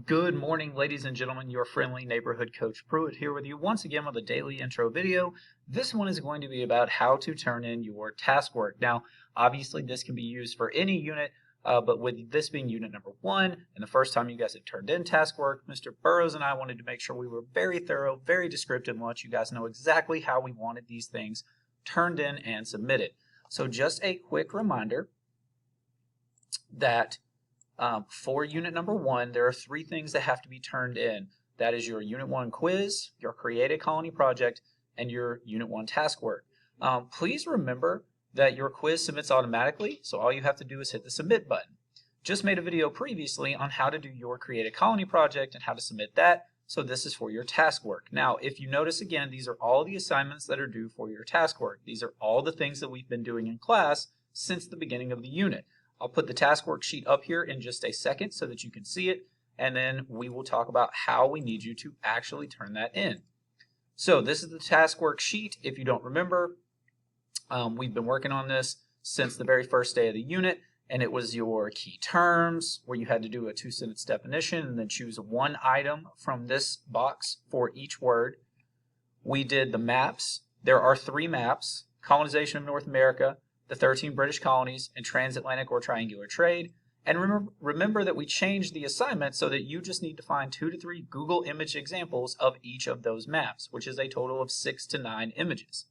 Good morning, ladies and gentlemen. Your friendly neighborhood coach Pruitt here with you once again with a daily intro video. This one is going to be about how to turn in your task work. Now, obviously, this can be used for any unit, but with this being unit number 1, and the first time you guys had turned in task work, Mr. Burrows and I wanted to make sure we were very thorough, very descriptive, and let you guys know exactly how we wanted these things turned in and submitted. So just a quick reminder that for unit number 1, there are 3 things that have to be turned in. That is your unit 1 quiz, your create a colony project, and your unit 1 task work. Please remember that your quiz submits automatically, so all you have to do is hit the submit button. Just made a video previously on how to do your create a colony project and how to submit that, so this is for your task work. Now, if you notice again, these are all the assignments that are due for your task work. These are all the things that we've been doing in class since the beginning of the unit. I'll put the task worksheet up here in just a second so that you can see it, and then we will talk about how we need you to actually turn that in. So this is the task worksheet. If you don't remember, we've been working on this since the very first day of the unit, and it was your key terms where you had to do a 2-sentence definition and then choose one item from this box for each word. We did the maps. There are 3 maps: colonization of North America, the 13 British colonies, and transatlantic or triangular trade. And remember that we changed the assignment so that you just need to find 2 to 3 Google image examples of each of those maps, which is a total of 6 to 9 images.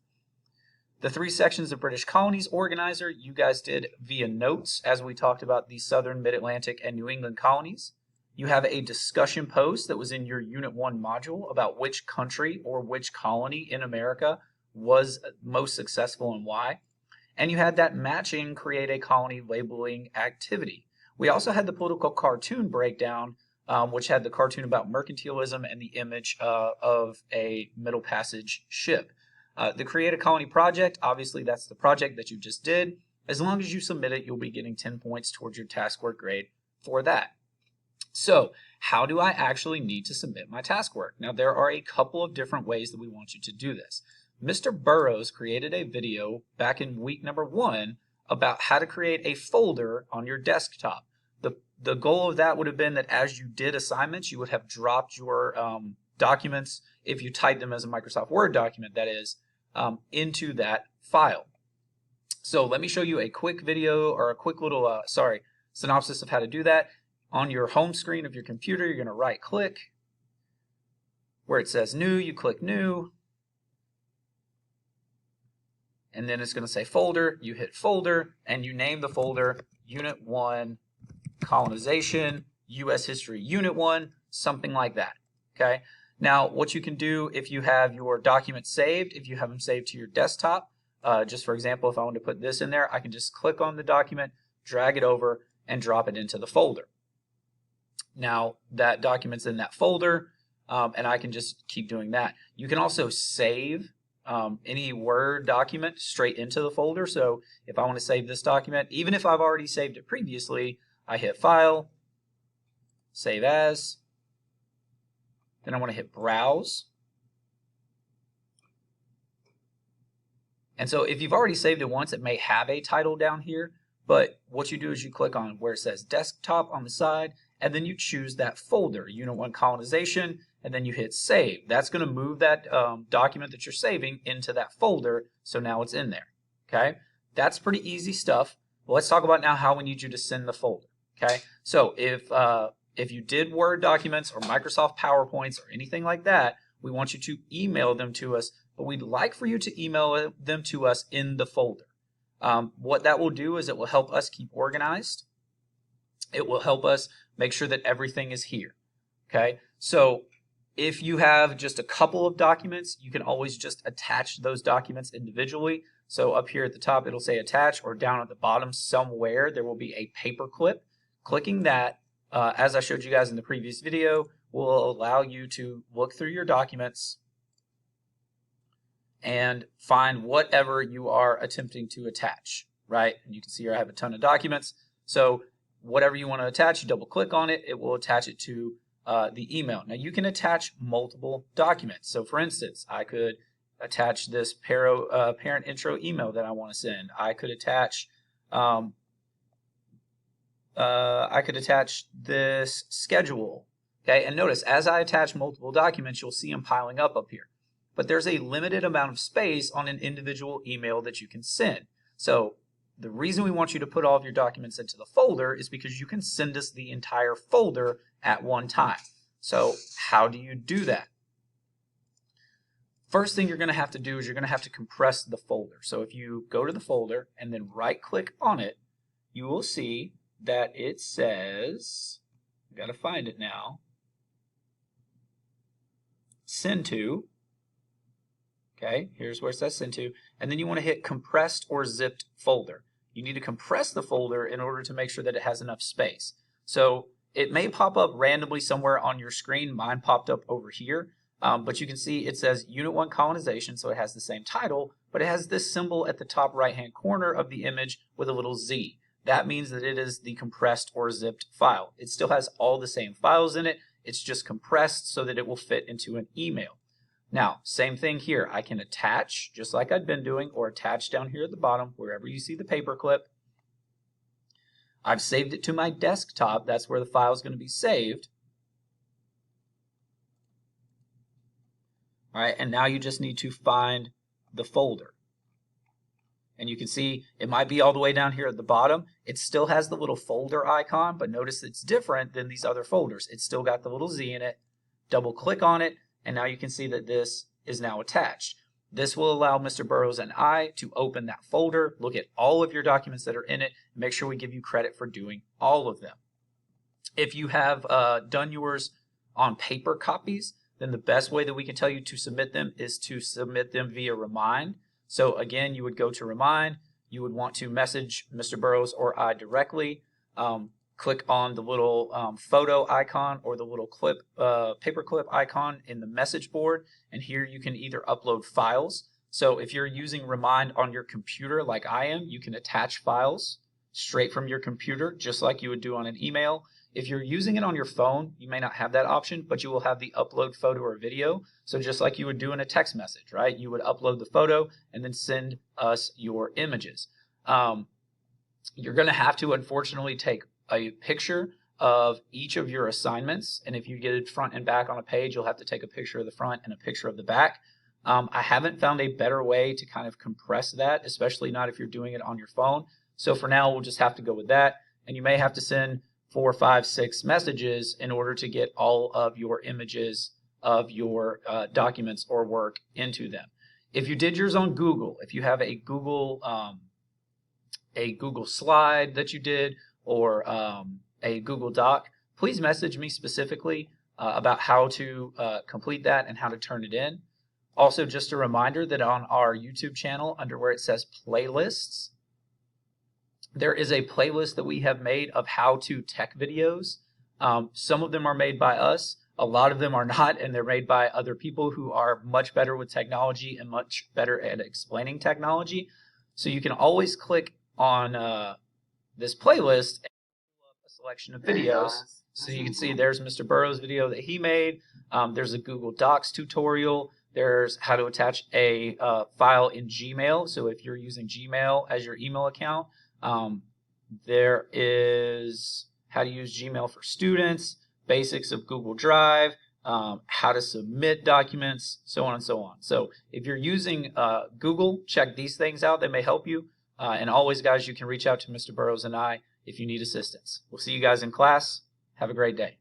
The 3 sections of British colonies organizer you guys did via notes as we talked about the Southern, Mid-Atlantic, and New England colonies. You have a discussion post that was in your Unit 1 module about which country or which colony in America was most successful and why. And you had that matching create a colony labeling activity. We also had the political cartoon breakdown, which had the cartoon about mercantilism and the image of a Middle Passage ship. The create a colony project, obviously that's the project that you just did. As long as you submit it, you'll be getting 10 points towards your task work grade for that. So how do I actually need to submit my task work? Now there are a couple of different ways that we want you to do this. Mr. Burrows created a video back in week number 1 about how to create a folder on your desktop. The goal of that would have been that as you did assignments, you would have dropped your documents, if you typed them as a Microsoft Word document, that is, into that file. So let me show you a quick video or a quick little synopsis of how to do that. On your home screen of your computer, you're going to right click. Where it says new, you click new. And then it's going to say folder. You hit folder and you name the folder Unit 1 Colonization, U.S. History Unit 1, something like that. Okay. Now what you can do if you have your documents saved, if you have them saved to your desktop, just for example, if I want to put this in there, I can just click on the document, drag it over, and drop it into the folder. Now that document's in that folder, and I can just keep doing that. You can also save any Word document straight into the folder. So if I want to save this document, even if I've already saved it previously, I hit File, Save As, then I want to hit Browse. And so if you've already saved it once, it may have a title down here, but what you do is you click on where it says Desktop on the side, and then you choose that folder, Unit 1 Colonization, and then you hit Save. That's going to move that document that you're saving into that folder, so now it's in there. Okay, that's pretty easy stuff. Well, let's talk about now how we need you to send the folder. Okay, so if you did Word documents or Microsoft PowerPoints or anything like that, we want you to email them to us, but we'd like for you to email them to us in the folder. What that will do is it will help us keep organized. It will help us make sure that everything is here. Okay, so if you have just a couple of documents, you can always just attach those documents individually. So up here at the top, it'll say attach, or down at the bottom somewhere, there will be a paper clip. Clicking that, as I showed you guys in the previous video, will allow you to look through your documents and find whatever you are attempting to attach, right? And you can see here I have a ton of documents. So whatever you want to attach, you double click on it, it will attach it to the email. Now you can attach multiple documents. So for instance, I could attach this parent intro email that I want to send. I could attach this schedule. Okay, and notice as I attach multiple documents, you'll see them piling up here. But there's a limited amount of space on an individual email that you can send. So the reason we want you to put all of your documents into the folder is because you can send us the entire folder at one time. So how do you do that? First thing you're going to have to do is you're going to have to compress the folder. So if you go to the folder and then right click on it, you will see that it says, I've got to find it now, send to. Okay, here's where it says send to, and then you want to hit compressed or zipped folder. You need to compress the folder in order to make sure that it has enough space. So it may pop up randomly somewhere on your screen. Mine popped up over here, but you can see it says Unit 1 Colonization, so it has the same title, but it has this symbol at the top right-hand corner of the image with a little Z. That means that it is the compressed or zipped file. It still has all the same files in it. It's just compressed so that it will fit into an email. Now, same thing here. I can attach, just like I've been doing, or attach down here at the bottom, wherever you see the paper clip. I've saved it to my desktop. That's where the file is going to be saved. All right, and now you just need to find the folder. And you can see it might be all the way down here at the bottom. It still has the little folder icon, but notice it's different than these other folders. It's still got the little Z in it. Double click on it. And now you can see that this is now attached. This will allow Mr. Burrows and I to open that folder, look at all of your documents that are in it, and make sure we give you credit for doing all of them. If you have done yours on paper copies, then the best way that we can tell you to submit them is to submit them via Remind. So again, you would go to Remind, you would want to message Mr. Burrows or I directly. Click on the little photo icon or the little clip, paper clip icon in the message board, and here you can either upload files. So if you're using Remind on your computer like I am, you can attach files straight from your computer just like you would do on an email. If you're using it on your phone, you may not have that option, but you will have the upload photo or video. So just like you would do in a text message, right? You would upload the photo and then send us your images. You're going to have to, unfortunately, take a picture of each of your assignments, and if you get it front and back on a page, you'll have to take a picture of the front and a picture of the back. I haven't found a better way to kind of compress that, especially not if you're doing it on your phone. So for now, we'll just have to go with that, and you may have to send 4, 5, 6 messages in order to get all of your images of your documents or work into them. If you did yours on Google, if you have a Google slide that you did, or a Google Doc, please message me specifically about how to complete that and how to turn it in. Also, just a reminder that on our YouTube channel, under where it says playlists, there is a playlist that we have made of how-to tech videos. Some of them are made by us, a lot of them are not, and they're made by other people who are much better with technology and much better at explaining technology. So you can always click on this playlist and pull up a selection of videos. So you can see there's Mr. Burrows' video that he made. There's a Google Docs tutorial. There's how to attach a file in Gmail. So if you're using Gmail as your email account, there is how to use Gmail for students, basics of Google Drive, how to submit documents, so on and so on. So if you're using Google, check these things out. They may help you. And always, guys, you can reach out to Mr. Burrows and I if you need assistance. We'll see you guys in class. Have a great day.